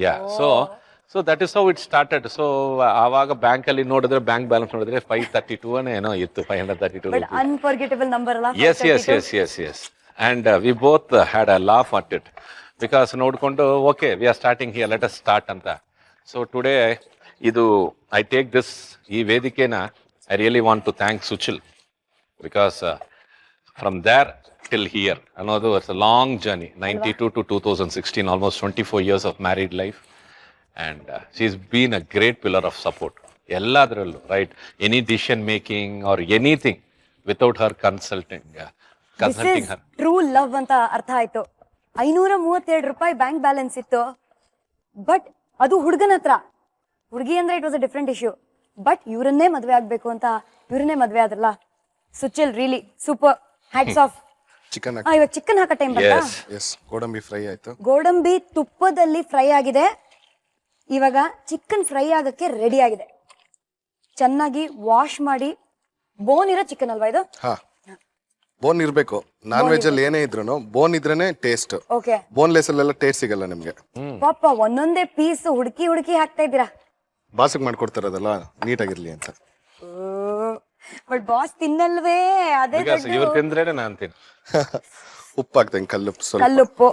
Yeah, so that is how it started. So ಆವಾಗ bank ಅಲ್ಲಿ ನೋಡಿದ್ರೆ ಬ್ಯಾಂಕ್ ಬ್ಯಾಲೆನ್ಸ್ ನೋಡಿದ್ರೆ 532 ಏನೋ ಇತ್ತು, 532 ಬಟ್ rupees. ಅನ್ಫರ್ಗೆಟಬಲ್ ನಂಬರ್ ಅಲ್ಲ. Yes. And we both had a laugh at it because ನೋಡ್ಕೊಂಡು okay, we are starting here, let us start ಅಂತ. So today ಇದು I take this ಈ ವೇದಿಕೆನ I really want to thank Suchil because from there till here ಅನ್ನೋದು it's a long journey, 92 to 2016, almost 24 years of married life. And she's been a great pillar of support. ಎಲ್ಲದರಲ್ಲೂ right, any decision making or anything without Har consulting Har. True love ಅಂತ ಅರ್ಥ ಆಯ್ತು. 532 ರೂಪಾಯಿ bank balance ಇತ್ತು, but ಅದು ಹುಡುಗನ ಹತ್ರ. ಹುಡುಗಿ ಅಂದ್ರೆ it was a different issue. But ಇವರನ್ನೇ ಮದ್ವೆ ಆಗ್ಬೇಕು ಅಂತ ಇವರನ್ನೇ ಮದ್ವೆ ಆದ್ರಲ್ಲ. ಸುಚಿಲ್ really super, hats off. Chicken ಇವಾಗ ಚಿಕನ್ ಹಾಕೋ ಟೈಮ್ ಬಂತಾ? ಎಸ್, ಗೋಡಂಬಿ ಫ್ರೈ ಆಯ್ತು. ಗೋಡಂಬಿ ತುಪ್ಪದಲ್ಲಿ ಫ್ರೈ ಆಗಿದೆ. ಇವಾಗ ಚಿಕನ್ ಫ್ರೈ ಆಗಕ್ಕೆ ರೆಡಿ ಆಗಿದೆ. ಚೆನ್ನಾಗಿ ವಾಶ್ ಮಾಡಿ, ಬೋನ್ ಇರೋ ಚಿಕನ್ ಅಲ್ವಾ ಇದು? ಹಾ, ಬೋನ್ ಇರ್ಬೇಕು. ನಾನ್ ವೆಜ್ ಅಲ್ಲಿ ಏನೇ ಇದ್ರು ಬೋನ್ ಇದ್ರೇನೆ ಟೇಸ್ಟ್. ಓಕೆ, ಬೋನ್ಲೆಸ್ ಅಲ್ಲೆಲ್ಲ ಟೇಸ್ಟ್ ಸಿಗಲ್ಲ ನಿಮ್ಗೆ. ಪಾಪ ಒಂದೊಂದೇ ಪೀಸ್ ಹುಡುಕಿ ಹಾಕ್ತಾ ಇದ್ದೀರಾ. ಬಾಸಿಗೆ ಮಾಡ್ಕೊಡ್ತಾರದಲ್ಲ ನೀಟಾಗಿರ್ಲಿ ಅಂತ. ಬಟ್ ಬಾಸ್ ತಿನ್ನಲ್ವೇ? ಅದೇ ಇವ್ರು ತಿಂದ್ರೇನೆ ನಾನು ತಿನ್. ಉಪ್ಪು ಹಾಕ್ತೇನೆ, ಕಲ್ಲುಪ್ಪು ಸ್ವಲ್ಪ. ಕಲ್ಲುಪ್ಪು,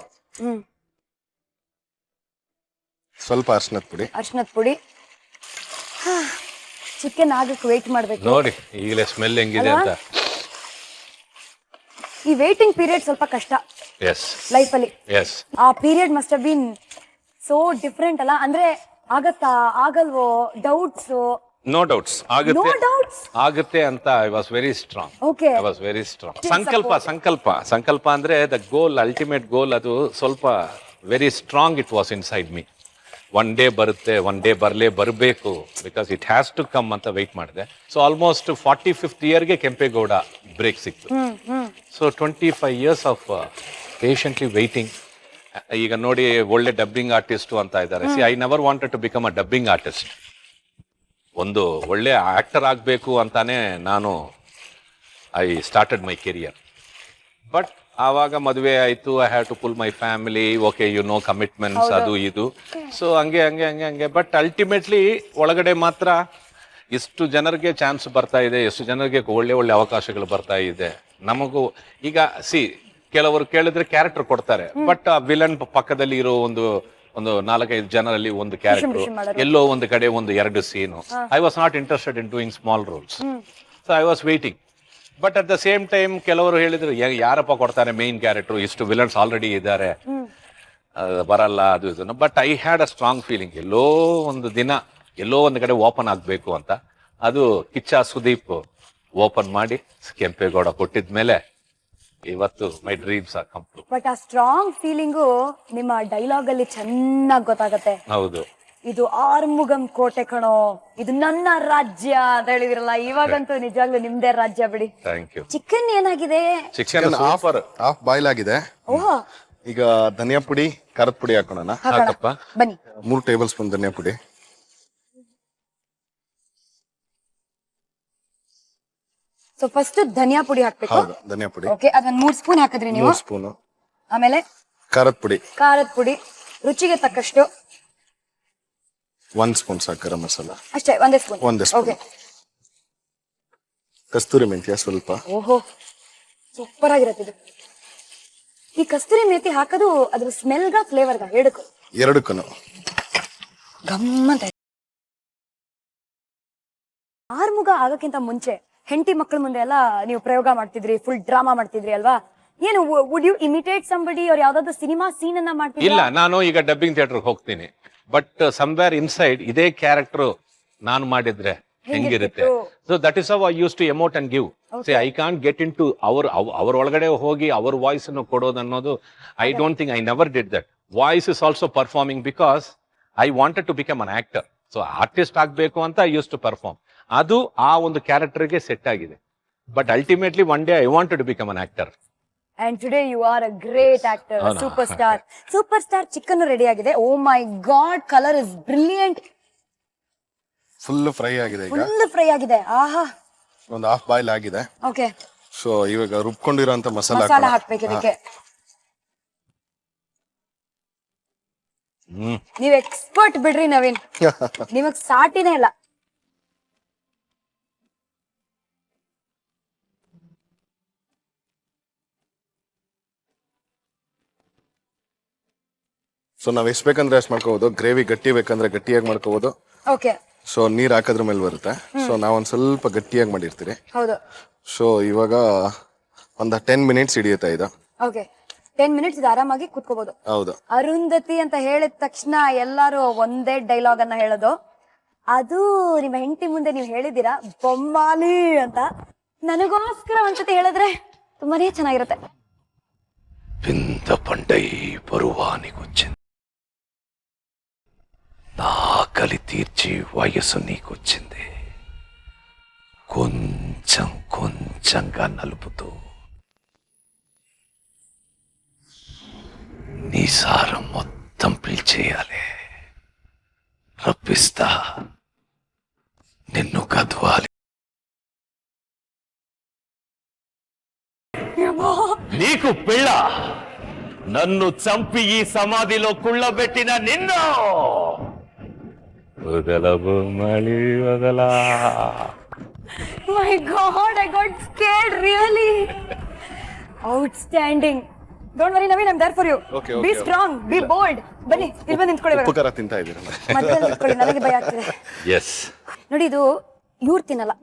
ಸ್ವಲ್ಪ ಅರ್ಶಿನದ ಪುಡಿ. ಚಿಕನ್ ಆಗಕ್ಕೆ ವೇಟ್ ಮಾಡ್ಬೇಕು. ನೋಡಿ ಈಗಲೇ ಸ್ಮೆಲ್ ಹೆಂಗಿದೆ ಅಂತ. ಈ ವೇಟಿಂಗ್ ಪೀರಿಯಡ್ ಸ್ವಲ್ಪ ಕಷ್ಟ ಲೈಫ್ ಅಲ್ಲಿ. ಆ period must have been so different ಅಲ್ಲ? ಅಂದ್ರೆ ಆಗಲ್ವೋ? ಡೌಟ್ಸ್? ನೋ ಡೌಟ್ಸ್ ಆಗುತ್ತೆ ಅಂತ ಐ ವಾಸ್ ವೆರಿ ಸ್ಟ್ರಾಂಗ್. ಸಂಕಲ್ಪ ಅಂದ್ರೆ ದ ಗೋಲ್, ಅಲ್ಟಿಮೇಟ್ ಗೋಲ್, ಅದು ಸ್ವಲ್ಪ very strong it was inside me. One day ಬರುತ್ತೆ, ಒನ್ ಡೇ ಬರಬೇಕು, because it has to come ಅಂತ ವೆಯ್ಟ್ ಮಾಡಿದೆ. ಸೊ ಆಲ್ಮೋಸ್ಟ್ 45th ಇಯರ್ಗೆ ಕೆಂಪೇಗೌಡ ಬ್ರೇಕ್ ಸಿಕ್ತು. So 25 years of patiently waiting. ಈಗ ನೋಡಿ, ಒಳ್ಳೆ ಡಬ್ಬಿಂಗ್ ಆರ್ಟಿಸ್ಟು ಅಂತ ಇದ್ದಾರೆ. See, I never wanted to become a dubbing artist. ಒಂದು ಒಳ್ಳೆ ಆಕ್ಟರ್ ಆಗಬೇಕು ಅಂತಾನೆ ನಾನು I started my career. But ಆವಾಗ ಮದುವೆ ಆಯಿತು, I have to pull my family, okay you know, commitments, ಅದು ಇದು. ಸೊ ಹಂಗೆ ಬಟ್ ಅಲ್ಟಿಮೇಟ್ಲಿ ಒಳಗಡೆ ಮಾತ್ರ ಎಷ್ಟು ಜನರಿಗೆ ಚಾನ್ಸ್ ಬರ್ತಾ ಇದೆ, ಎಷ್ಟು ಜನರಿಗೆ ಒಳ್ಳೆ ಅವಕಾಶಗಳು ಬರ್ತಾ ಇದೆ. ನಮಗೂ ಈಗ ಕೆಲವರು ಕೇಳಿದ್ರೆ ಕ್ಯಾರೆಕ್ಟರ್ ಕೊಡ್ತಾರೆ, ಬಟ್ ಆ ವಿಲನ್ ಪಕ್ಕದಲ್ಲಿ ಇರೋ ಒಂದು 4-5 ಜನರಲ್ಲಿ ಒಂದು ಕ್ಯಾರೆಕ್ಟರ್, ಎಲ್ಲೋ ಒಂದು ಕಡೆ 1-2 scene. I was not interested in doing small roles. So I was waiting. But at the same time ಕೆಲವರು ಹೇಳಿದ್ರು, ಯಾರಪ್ಪ ಕೊಡ್ತಾರೆ ಮೇನ್ ಕ್ಯಾರೆಕ್ಟರ್, ಇಷ್ಟು ವಿಲನ್ಸ್ ಆಲ್ರೆಡಿ ಇದ್ದಾರೆ, ಬರಲ್ಲ, ಅದು ಇದನ್ನು. But I had a strong feeling, ಎಲ್ಲೋ ಒಂದು ದಿನ ಎಲ್ಲೋ ಒಂದು ಕಡೆ ಓಪನ್ ಆಗಬೇಕು ಅಂತ. ಅದು ಕಿಚ್ಚ ಸುದೀಪ್ ಓಪನ್ ಮಾಡಿ ಕೆಂಪೇಗೌಡ ಕೊಟ್ಟಿದ್ಮೇಲೆ ಇವತ್ತು my dreams are complete. But ಆ ಸ್ಟ್ರಾಂಗ್ ಫೀಲಿಂಗು ನಿಮ್ಮ ಡೈಲಾಗ್ ಅಲ್ಲಿ ಚೆನ್ನಾಗಿ ಗೊತ್ತಾಗತ್ತೆ. ಹೌದು, ಇದು ಆರ್ಮುಗಂ ಕೋಟೆ ಕಣೋ, ಇದು ನನ್ನ ರಾಜ್ಯ ಅಂತ ಹೇಳಿದಿರಲ್ಲ. ಇವಾಗಂತೂ ನಿಜವಾಗ್ಲೂ ನಿಮ್ದೇ ರಾಜ್ಯ ಬಿಡಿ. Thank you. ಚಿಕನ್ ಏನಾಗಿದೆ? ಚಿಕನ್ ಹಾಫ್ ಬಾಯ್ಲ್ ಆಗಿದೆ. ಓಹೋ, ಈಗ ಧನಿಯಾ ಪುಡಿ, ಖಾರದ ಪುಡಿ ಹಾಕೋಣ. ಹಾಕಪ್ಪ, ಬನ್ನಿ. 3 ಟೇಬಲ್ ಸ್ಪೂನ್ ಧನಿಯಾ ಪುಡಿ. ಸೊ ಫಸ್ಟ್ ಧನಿಯಾ ಪುಡಿ ಹಾಕ್ಬೇಕು. ಹೌದು, ಧನಿಯಾ ಪುಡಿ. ಓಕೆ, ಅದನ್ನ 3 ಸ್ಪೂನ್ ಹಾಕಿದ್ರಿ ನೀವು? 3 ಸ್ಪೂನ್. ಆಮೇಲೆ ಖಾರದ ಪುಡಿ ರುಚಿಗೆ ತಕ್ಕಷ್ಟು. 1 ಸ್ಪೂನ್ ಸಾಕು. ಗರಂ ಮಸಾಲ ಅಷ್ಟೇ, ಒಂದೇ ಸ್ಪೂನ್. ಓಕೆ. ಕಸ್ತೂರಿ ಮೆಂತ್ಯ ಸ್ವಲ್ಪ. ಓಹೋ, ಸೂಪರ್ ಆಗಿರತ್ತೆ ಇದು. ಈ ಕಸ್ತೂರಿ ಮೆಂತಿ ಹಾಕೋದು ಅದ್ರ ಸ್ಮೆಲ್ಗ ಫ್ಲೇವರ್ಗ ಎರಡಕ್ಕೂ ಗಮ್ಮಂತ. ಆರ್ಮುಗ ಆಗಕ್ಕಿಂತ ಮುಂಚೆ ಹೆಂಡತಿ ಮಕ್ಕಳ ಮುಂದೆ ಎಲ್ಲ ನೀವು ಪ್ರಯೋಗ ಮಾಡ್ತಿದ್ರಿ, ಫುಲ್ ಡ್ರಾಮಾ ಮಾಡ್ತಿದ್ರಿ ಅಲ್ವಾ? ಏನು, would you imitate somebody or ಯಾವ್ದಾದ್ರು ಸಿನಿಮಾ ಸೀನ್ ಅನ್ನ ಮಾಡ್ತಿದ್ರಾ? ಇಲ್ಲ, ನಾನು ಈಗ ಡಬ್ಬಿಂಗ್ ಥಿಯೇಟರ್ ಹೋಗ್ತೀನಿ, ಬಟ್ ಸಮವೇರ್ ಇನ್ಸೈಡ್ ಇದೇ ಕ್ಯಾರೆಕ್ಟರ್ ನಾನು ಮಾಡಿದ್ರೆ ಹೆಂಗಿರುತ್ತೆ. So that is how I used to emote and give. Say I can't get in to ಅವ್ರ ಒಳಗಡೆ ಹೋಗಿ ಅವ್ರ ವಾಯ್ಸ್ ಅನ್ನು ಕೊಡೋದು ಅನ್ನೋದು I don't think, I never did that. Voice is also performing because I wanted to become an actor. So artist ಆಗ್ಬೇಕು ಅಂತ I used to perform. ಅದು ಆ ಒಂದು ಕ್ಯಾರೆಕ್ಟರ್ಗೆ ಸೆಟ್ ಆಗಿದೆ. But ultimately one day I wanted to become an actor. And today you are a great actor, a superstar. Chicken ready ಆಗಿದೆ. Oh my god, color is brilliant. Full fry ಆಗಿದೆ. ಆಹಾ, ಒಂದು half boil ಆಗಿದೆ. Okay. So ಇವಾಗ ರುಬ್ಕೊಂಡಿರೋಂತ ಮಸಾಲ ಹಾಕ್ಬೇಕು ಇದಕ್ಕೆ. ನೀವ್ expert ಬಿಡ್ರಿ ನವೀನ್, ನಿಮಗ್ ಸಾಟಿನೇ ಇಲ್ಲ. ಸೊ ನಾವ್ ಎಷ್ಟು ಬೇಕಂದ್ರೆ ಅಷ್ಟು ಮಾಡ್ಕೋಬಹುದು. ಗ್ರೇವಿ ಗಟ್ಟಿ ಬೇಕಂದ್ರೆ ಗಟ್ಟಿಯಾಗಿ ಮಾಡ್ಕೋಬಹುದು. ಓಕೆ. ಸೊ ನೀರ್ ಹಾಕೋದ್ರ ಮೇಲೆ ಬರುತ್ತೆ. ಸೊ ನಾವೊಂದ್ ಸ್ವಲ್ಪ ಗಟ್ಟಿಯಾಗಿ ಮಾಡಿರ್ತೀರಿ. ಹೌದು. ಸೊ ಇವಾಗ ಒಂದು 10 ಮಿನಿಟ್ಸ್ ಹಿಡಿಯುತ್ತೆ ಇದು. ಓಕೆ, 10 ಮಿನಿಟ್ಸ್ ಇದು ಆರಾಮಾಗಿ ಕುತ್ಕೋಬಹುದು. ಹೌದು. ಅರುಂಧತಿ ಅಂತ ಹೇಳಿದ ತಕ್ಷಣ ಎಲ್ಲಾರು ಒಂದೇ ಡೈಲಾಗ್ ಅನ್ನ ಹೇಳೋದು. ಅದು ನಿಮ್ಮ ಹೆಂಡತಿ ಮುಂದೆ ನೀವು ಹೇಳಿದೀರಾ ಬೊಮ್ಮಾಲಿ ಅಂತ. ನನಗೋಸ್ಕರ ಒಂದ್ಸತಿ ಹೇಳಿದ್ರೆ ತುಂಬಾನೇ ಚೆನ್ನಾಗಿರುತ್ತೆ. వింత పండై పరువానికొచ్చింది, నా ఆకలి తీర్చి వయసు నీకొచ్చింది. కొంచెం కొంచెంగా నలుపుతూ నీ సారం మొత్తం పీల్చేయాలి. రప్పిస్తా, నిన్ను కదవాలి. నీకు పిల్ల, నన్ను చంపి ఈ సమాధిలో కుళ్ళబెట్టిన నిన్ను వదలవు మళ్ళీ వదలా. My God, I got scared, really. Outstanding. Don't worry, Naveen, I'm there for you. Okay, Be okay, strong, be bold. ಬನ್ನಿ, ಇಲ್ಲಿ ಬಂದು ನಿಂತ್ಕೊಳ್ಳಿ ಉಪ್ಪು ಇವಾಗ. ಖಾರ ತಿಂತಾ ಇದೀರಲ್ಲ. ಮಧ್ಯದಲ್ಲಿ ನಿಂತ್ಕೊಳ್ಳಿ, ನನಗೆ ಭಯ ಆಗ್ತಿದೆ. ಎಸ್, ನೋಡಿ, ಇದು ಇವ್ರು ತಿನ್ನಲ್ಲ,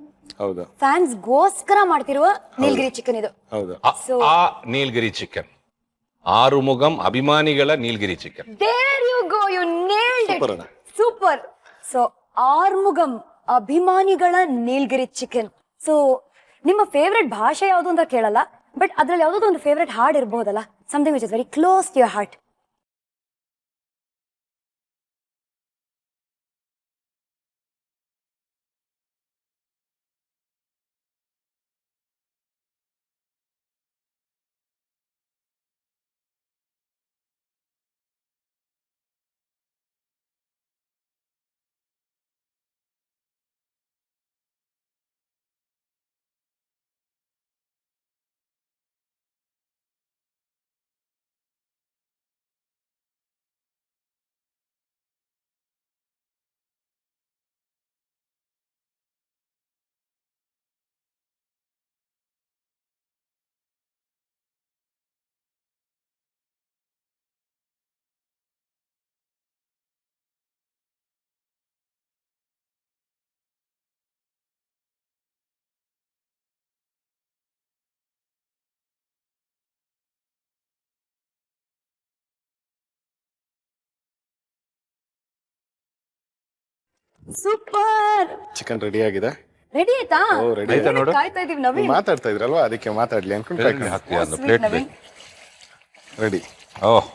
ಹೌದು ಫ್ಯಾನ್ಸ್ಗೋಸ್ಕರ ಮಾಡ್ತಿರುವ ನೀಲಗಿರಿ ಚಿಕನ್ ಇದು. ಹೌದು. ಆ ನೀಲಗಿರಿ ಚಿಕನ್, ಆರುಮುಗಂ ಅಭಿಮಾನಿಗಳ ನೀಲಗಿರಿ chicken. There you go, you nailed Super it. ಅಣ್ಣ. Super. So, ಆರ್ಮುಗಂ ಅಭಿಮಾನಿಗಳ ನೀಲಗಿರಿ ಚಿಕನ್. ಸೊ ನಿಮ್ಮ ಫೇವ್ರೆಟ್ ಭಾಷೆ ಯಾವುದು ಅಂತ ಕೇಳಲ್ಲ, ಬಟ್ ಅದ್ರಲ್ಲಿ ಯಾವ್ದಾದ್ರು ಒಂದು ಫೇವ್ರೆಟ್ ಹಾಡ್ ಇರ್ಬೋದಲ್ಲ, something which is very close to your heart. Super. Chicken ready ಆಗಿದೆ. ರೆಡಿ ಆಯ್ತಾ? ಓ, ready ಆಯ್ತಾ ನೋಡು. ಕಾಯ್ತಾ ಇದೀವಿ ನವೀನ್. ಮಾತಾಡ್ತಾ ಇದ್ರಲ್ವಾ, ಅದಕ್ಕೆ ಮಾತಾಡ್ಲಿ ಅನ್ಕೊಂಡು ಹಾಕ್ತೀಯ ಒಂದು Sweet ಪ್ಲೇಟ್ ನವೀನ್. ರೆಡಿ. ಓಹ್,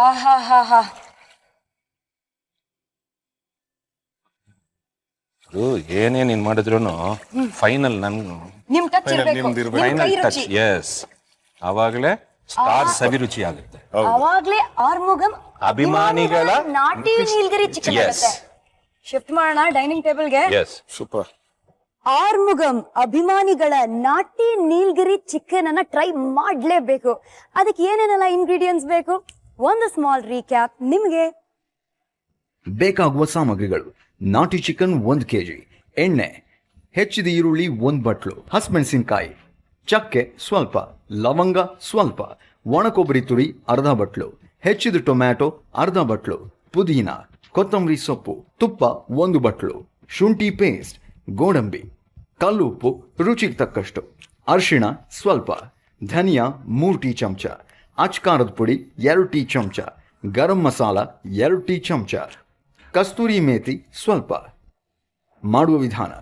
ಆಹಾಹಾಹಾ. ಅದು ಏನೇ ನೀನ್ ಮಾಡಿದ್ರು ಫೈನಲ್ ನನ್ ನಿಮ್ ಟಚ್ ಇರ್ಬೇಕು, ನಿಮ್ದು ಇರ್ಬೇಕು. ನಿಮ್ ಕೈ ಫೈನಲ್ ಟಚ್. ರುಚಿ. ಎಸ್, ಅವಾಗಲೇ ಸ್ಟಾರ್ ಸವಿರುಚಿ ಆಗುತ್ತೆ. ಅವಾಗ್ಲೇ ಆರ್ಮುಗಂ ಅಭಿಮಾನಿಗಳ ನಾಟಿ ನೀಲಗಿರಿ ಚಿಕನ್ Yes. ಆಗುತ್ತೆ. ಶಿಫ್ಟ್ ಮಾಡೋಣ ಡೈನಿಂಗ್ ಟೇಬಲ್ಗೆ. Yes, super. ಆರ್ಮುಗಂ ಅಭಿಮಾನಿಗಳ ನಾಟಿ ನೀಲಗಿರಿ ಚಿಕನ್ ಅನ್ನ ಟ್ರೈ ಮಾಡ್ಲೇಬೇಕು. ಅದಕ್ಕೆ ಏನೇನೆಲ್ಲ ಇಂಗ್ರೀಡಿಯೆಂಟ್ಸ್ ಬೇಕು, ಒಂದು ಸ್ಮಾಲ್ ರೀಕ್ಯಾಪ್ ನಿಮ್ಗೆ. ಬೇಕಾಗುವ ಸಾಮಗ್ರಿಗಳು: ನಾಟಿ ಚಿಕನ್ 1 kg, ಎಣ್ಣೆ, ಹೆಚ್ಚಿದ ಈರುಳ್ಳಿ 1 ಬಟ್ಲು, ಹಸಿಮೆಣಸಿನಕಾಯಿ, ಚಕ್ಕೆ ಸ್ವಲ್ಪ, ಲವಂಗ ಸ್ವಲ್ಪ, ಒಣಕೊಬ್ಬರಿ ತುರಿ ಅರ್ಧ ಬಟ್ಲು, ಹೆಚ್ಚಿದ ಟೊಮ್ಯಾಟೊ ಅರ್ಧ ಬಟ್ಲು, ಪುದೀನ, ಕೊತ್ತಂಬರಿ ಸೊಪ್ಪು, ತುಪ್ಪ 1 ಬಟ್ಲು, ಶುಂಠಿ ಪೇಸ್ಟ್, ಗೋಡಂಬಿ, ಕಲ್ಲುಪ್ಪು ರುಚಿಗೆ ತಕ್ಕಷ್ಟು, ಅರಿಶಿಣ ಸ್ವಲ್ಪ, ಧನಿಯಾ 3 ಟೀ ಚಮಚ, ಅಚ್ಕಾರದ ಪುಡಿ 2 ಟೀ ಚಮಚ, ಗರಂ ಮಸಾಲ 2 ಟೀ ಚಮಚ, ಕಸ್ತೂರಿ ಮೇಥಿ ಸ್ವಲ್ಪ. ಮಾಡುವ ವಿಧಾನ: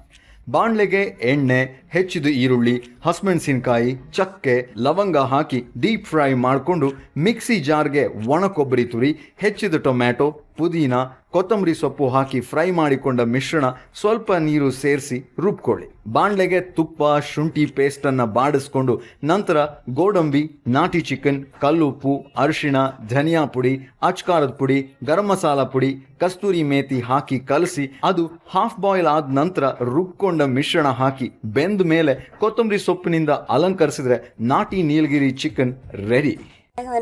ಬಾಣಲೆಗೆ ಎಣ್ಣೆ, ಹೆಚ್ಚಿದ ಈರುಳ್ಳಿ, ಹಸಿಮೆಣಸಿನಕಾಯಿ, ಚಕ್ಕೆ, ಲವಂಗ ಹಾಕಿ ಡೀಪ್ ಫ್ರೈ ಮಾಡಿಕೊಂಡು ಮಿಕ್ಸಿ ಜಾರ್ಗೆ ಒಣ ಕೊಬ್ಬರಿ ತುರಿ, ಹೆಚ್ಚಿದ ಟೊಮ್ಯಾಟೊ, ಪುದೀನ, ಕೊತ್ತಂಬರಿ ಸೊಪ್ಪು ಹಾಕಿ ಫ್ರೈ ಮಾಡಿಕೊಂಡ ಮಿಶ್ರಣ ಸ್ವಲ್ಪ ನೀರು ಸೇರಿಸಿ ರುಬ್ಕೊಳ್ಳಿ. ಬಾಣಲೆಗೆ ತುಪ್ಪ, ಶುಂಠಿ ಪೇಸ್ಟನ್ನು ಬಾಡಿಸ್ಕೊಂಡು ನಂತರ ಗೋಡಂಬಿ, ನಾಟಿ ಚಿಕನ್, ಕಲ್ಲುಪ್ಪು, ಅರಿಶಿಣ, ಧನಿಯಾ ಪುಡಿ, ಅಚ್ಕಾರದ ಪುಡಿ, ಗರಂ ಮಸಾಲ ಪುಡಿ, ಕಸ್ತೂರಿ ಮೇಥಿ ಹಾಕಿ ಕಲಸಿ ಅದು ಹಾಫ್ ಬಾಯ್ಲ್ ಆದ ನಂತರ ರುಬ್ಕೊಂಡ ಮಿಶ್ರಣ ಹಾಕಿ ಬೆಂದ ಮೇಲೆ ಕೊತ್ತಂಬರಿ ಸೊಪ್ಪಿನಿಂದ ಅಲಂಕರಿಸಿದ್ರೆ ನಾಟಿ ನೀಲಗಿರಿ ಚಿಕನ್ ರೆಡಿ.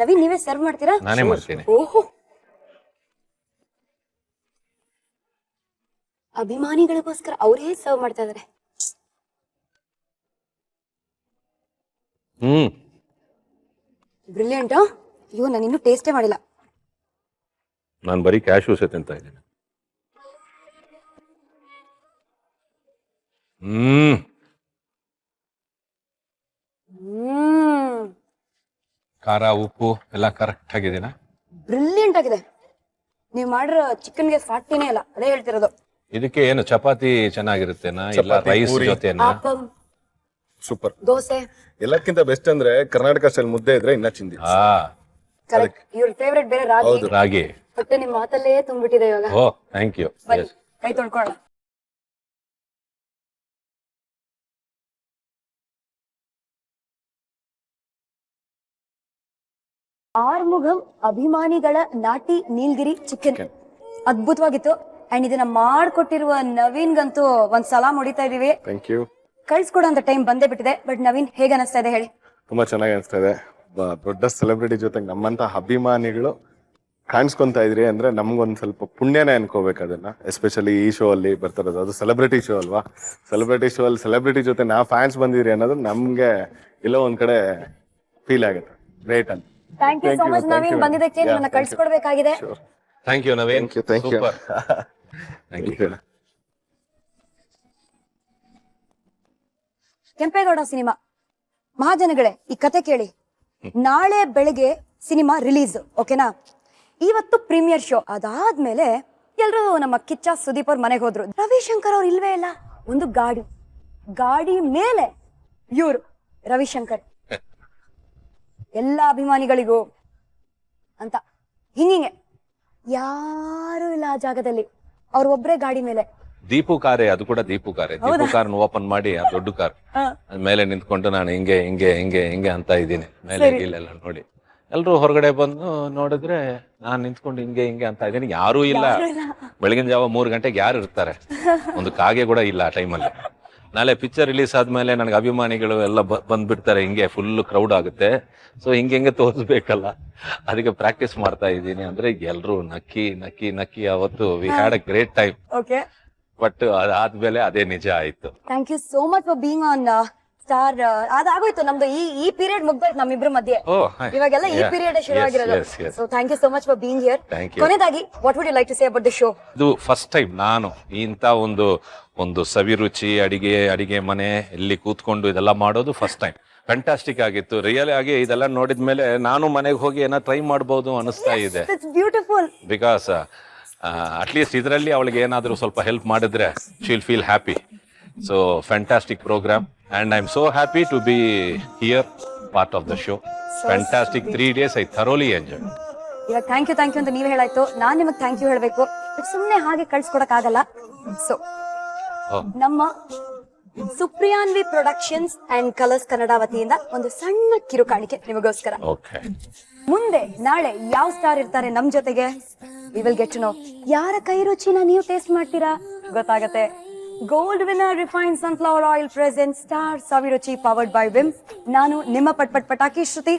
ನವೀನ್, ನೀವೇ ಸರ್ವ್ ಮಾಡ್ತೀರಾ? ನಾನೇ ಮಾಡ್ತೀನಿ. ಓಹೋ, ಅಭಿಮಾನಿಗಳಿಗೋಸ್ಕರ ಅವರೇ ಸರ್ವ್ ಮಾಡ್ತಾ ಇದಾರೆ. ಬ್ರಿಲಿಯಂಟ್. ಅಯ್ಯೋ ನಾನು ಇನ್ನೂ ಟೇಸ್ಟೇ ಮಾಡಿಲ್ಲ. ನಾನು ಬರೀ ಕ್ಯಾಶ್ಯೂಸ್ ತಿಂತ ಇದ್ದೀನಿ. ಖಾರ ಉಪ್ಪು ಎಲ್ಲ ಕರೆಕ್ಟ್ ಆಗಿದೆನಾ? ಬ್ರಿಲಿಯಂಟ್ ಆಗಿದೆ. ನೀವು ಮಾಡಿರೋ ಚಿಕನ್ಗೆ ಫಾಟಿನೇ ಇಲ್ಲ, ಅದೇ ಹೇಳ್ತಿರೋದು. ಇದಕ್ಕೆ ಏನು ಚಪಾತಿ ಚೆನ್ನಾಗಿರುತ್ತೇನಾ ಇಲ್ಲ ರೈಸ್ ಜೊತೆನಾ? ಆಪಂ, ಸೂಪರ್. ದೋಸೆ. ಎಲ್ಲಕ್ಕಿಂತ ಬೆಸ್ಟ್ ಅಂದ್ರೆ ಕರ್ನಾಟಕ ಸ್ಟೈಲ್ ಮುದ್ದೆ ಇದ್ರೆ ಇನ್ನ ಚಿಂದಿ. ಕರೆಕ್ಟ್. ಇವ್ರ ಫೇವ್ರೆಟ್ ಬೇರೆ ರಾಗಿ. ರಾಗಿ. ಹೊಟ್ಟೆ ನಿಮ್ ಮಾತಲ್ಲೇ ತುಂಬಿಟ್ಟಿದೆ ಇವಾಗ. ಓ ಥ್ಯಾಂಕ್ ಯು. ಬನ್ನಿ, ಕೈ ತೊಳ್ಕೊಳ್ಳೋಣ. ಆರ್ಮುಗಂ ಅಭಿಮಾನಿಗಳ ನಾಟಿ ನೀಲ್ಗಿರಿ ಚಿಕನ್ ಅದ್ಭುತವಾಗಿತ್ತು. ಅಂಡ್ ಇದನ್ನ ಮಾಡ್ಕೊಟ್ಟಿರುವ ನವೀನ್ಗಂತೂ ಒಂದ್ ಸಲಾಮ್ ಹೊಡಿತಾ ಇದೀವಿ. Thank you. ಕಳ್ಸ್ಕೊಡೋ ಅಂತ ಟೈಮ್ ಬಂದೇ ಬಿಟ್ಟಿದೆ. ಬಟ್ ನವೀನ್, ಹೇಗೆ ಅನಿಸ್ತಾ ಇದೆ ಹೇಳಿ? ತುಂಬಾ ಚೆನ್ನಾಗಿ ಅನಿಸ್ತಾ ಇದೆ. ದೊಡ್ಡ ಸೆಲೆಬ್ರಿಟಿ ಜೊತೆಗೆ ನಮ್ಮಂತ ಅಭಿಮಾನಿಗಳು ಕಾಣಿಸ್ಕೊಂತ ಇದ್ರಿ ಅಂದ್ರೆ ನಮ್ಗೊಂದ್ ಸ್ವಲ್ಪ ಪುಣ್ಯನೇ ಅನ್ಕೋಬೇಕು ಅದನ್ನ. ಎಸ್ಪೆಷಲಿ ಈ ಶೋ ಅಲ್ಲಿ ಬರ್ತಿರೋದು, ಅದು ಸೆಲೆಬ್ರಿಟಿ ಶೋ ಅಲ್ವಾ. ಸೆಲೆಬ್ರಿಟಿ ಶೋ ಅಲ್ಲಿ ಸೆಲೆಬ್ರಿಟಿ ಜೊತೆ ನಾವು ಫ್ಯಾನ್ಸ್ ಬಂದಿದ್ರಿ ಅನ್ನೋದು ನಮ್ಗೆ ಎಲ್ಲೋ ಒಂದ್ ಕಡೆ ಫೀಲ್ ಆಗುತ್ತೆ. ಗ್ರೇಟ್ ಅಂತ. Thank you so much Naveen, ಬಂದಿದ್ದಕ್ಕೆ ನಿಮ್ಮನ್ನ ಕಳ್ಸ್ಕೊಡ್ಬೇಕಾಗಿದೆ. Thank you Naveen. Thank you. Thank you. Kempegowda cinema. ಮಹಾಜನಗಳೇ, ಈ ಕತೆ ಕೇಳಿ. ನಾಳೆ ಬೆಳಗ್ಗೆ ಸಿನಿಮಾ ರಿಲೀಸ್, ಓಕೆನಾ? ಇವತ್ತು ಪ್ರೀಮಿಯರ್ ಶೋ. ಅದಾದ್ಮೇಲೆ ಎಲ್ರು ನಮ್ಮ ಕಿಚ್ಚ ಸುದೀಪ್ ಅವ್ರ ಮನೆಗೆ ಹೋದ್ರು. ರವಿಶಂಕರ್ ಅವ್ರು ಇಲ್ವೇ ಇಲ್ಲ. ಒಂದು ಗಾಡಿ ಮೇಲೆ ಇವ್ರು ರವಿಶಂಕರ್ ಎಲ್ಲ ಅಭಿಮಾನಿಗಳಿಗೂ ಅಂತ ಹಿಂಗಿಂಗೆ ಯಾರು ಇಲ್ಲ ಆ ಜಾಗದಲ್ಲಿ. ಅವ್ರ ಒಬ್ರೇ ಗಾಡಿ ಮೇಲೆ. ದೀಪು ಕಾರೇ, ಅದು ಕೂಡ ದೀಪು ಕಾರೇ. ದೀಪು ಕಾರ್ನ ಓಪನ್ ಮಾಡಿ ಆ ದೊಡ್ಡ ಕಾರ್ ಮೇಲೆ ನಿಂತ್ಕೊಂಡು ನಾನು ಹಿಂಗೆ ಹಿಂಗೆ ಹಿಂಗೆ ಹಿಂಗೆ ಅಂತ ಇದ್ದೀನಿ. ಮೇಲೆ ಇಲ್ಲೆಲ್ಲ ನೋಡಿ ಎಲ್ರು ಹೊರಗಡೆ ಬಂದು ನೋಡಿದ್ರೆ ನಾನ್ ನಿಂತ್ಕೊಂಡು ಹಿಂಗೆ ಹಿಂಗೆ ಅಂತ ಇದ್ದೀನಿ. ಯಾರೂ ಇಲ್ಲ. ಬೆಳಗಿನ ಜಾವ 3 ಗಂಟೆಗೆ ಯಾರು ಇರ್ತಾರೆ? ಒಂದು ಕಾಗೆ ಕೂಡ ಇಲ್ಲ ಆ ಟೈಮಲ್ಲಿ. ನಾಳೆ ಪಿಕ್ಚರ್ ರಿಲೀಸ್ ಆದ್ಮೇಲೆ ನನಗೆ ಅಭಿಮಾನಿಗಳು ಎಲ್ಲ ಬಂದ್ಬಿಡ್ತಾರೆ. ಹಿಂಗೆ ಫುಲ್ ಕ್ರೌಡ್ ಆಗುತ್ತೆ. ಸೊ ಹಿಂಗೆ ತೋರಿಸ್ಬೇಕಲ್ಲ, ಅದಕ್ಕೆ ಪ್ರಾಕ್ಟೀಸ್ ಮಾಡ್ತಾ ಇದ್ದೀನಿ. ಅಂದ್ರೆ ಎಲ್ರು ನಕ್ಕಿ ನಕ್ಕಿ ನಕ್ಕಿ ಅವತ್ತು we had a great time. Okay. But ಅದಾದ್ಮೇಲೆ ಅದೇ ನಿಜ ಆಯ್ತು. Thank you so much for being on star. ಅದಾಗೋಯ್ತು ನಮ್ದು ಈ ಪೀರಿಯಡ್ ಮುಗ್ದೋಯ್ತು ನಮ್ಮಿಬ್ರ ಮಧ್ಯೆ. ಇವಾಗೆಲ್ಲ ಈ ಪೀರಿಯಡ್ ಶುರು ಆಗಿರೋದು. So thank you so much for being here. ಕೊನೆದಾಗಿ what would you like to say about the show? ಇದು ಫಸ್ಟ್ ಟೈಮ್ ನಾನು ಇಂತ ಒಂದು ಸವಿರುಚಿ ಅಡಿಗೆ ಮನೆ ಇಲ್ಲಿ ಕೂತ್ಕೊಂಡು ಇದೆಲ್ಲ ಮಾಡೋದು ಫಸ್ಟ್ ಟೈಮ್. ಫ್ಯಾಂಟಾಸ್ಟಿಕ್ ಆಗಿತ್ತು. ರಿಯಲ್ ಆಗಿ ಇದೆಲ್ಲ ನೋಡಿದ್ಮೇಲೆ ನಾನು ಮನೆಗೆ ಹೋಗಿ ಏನೋ ಟ್ರೈ ಮಾಡಬಹುದು ಅನಿಸ್ತಾ ಇದೆ. ಬ್ಯೂಟಿಫುಲ್. ಬಿಕಾಸ್ ಅಟ್ಲೀಸ್ಟ್ ಇದರಲ್ಲಿ ಅವಳಿಗೆ ಏನಾದರೂ ಸ್ವಲ್ಪ ಹೆಲ್ಪ್ ಮಾಡಿದ್ರೆ she'll feel happy. So fantastic programme and I am so happy to be here part of the show. Fantastic 3 days I thoroughly enjoy. ಇವಾಗ ಥ್ಯಾಂಕ್ ಯು ಅಂತ ನೀವು ಹೇಳಾಯ್ತು. ನಾನ್ ನಿಮಗೆ ಥ್ಯಾಂಕ್ ಯು ಹೇಳ್ಬೇಕು. ಸುಮ್ಮನೆ ಹಾಗೆ ಕಳ್ಸ್ಕೊಡಕ್ ಆಗಲ್ಲ. ಸೊ ನಮ್ಮ Supriyanvi productions and colours Kannada ವತಿಯಿಂದ ಒಂದು ಸಣ್ಣ ಕಿರುಕಾಣಿಕೆ ನಿಮಗೋಸ್ಕರ. ಓಕೆ. ಮುಂದೆ ನಾಳೆ ಯಾವ ಸ್ಟಾರ್ ಇರ್ತಾರೆ ನಮ್ ಜೊತೆಗೆ, we will get to know. ಯಾರ ಕೈ ರುಚಿನ ನೀವು ಟೇಸ್ಟ್ ಮಾಡ್ತೀರಾ ಗೊತ್ತಾಗತ್ತೆ. Gold winner refined sunflower oil present star Saviruchi powered by Vim. ನಾನು ನಿಮ್ಮ ಪಟಾಕಿ ಶ್ರುತಿ.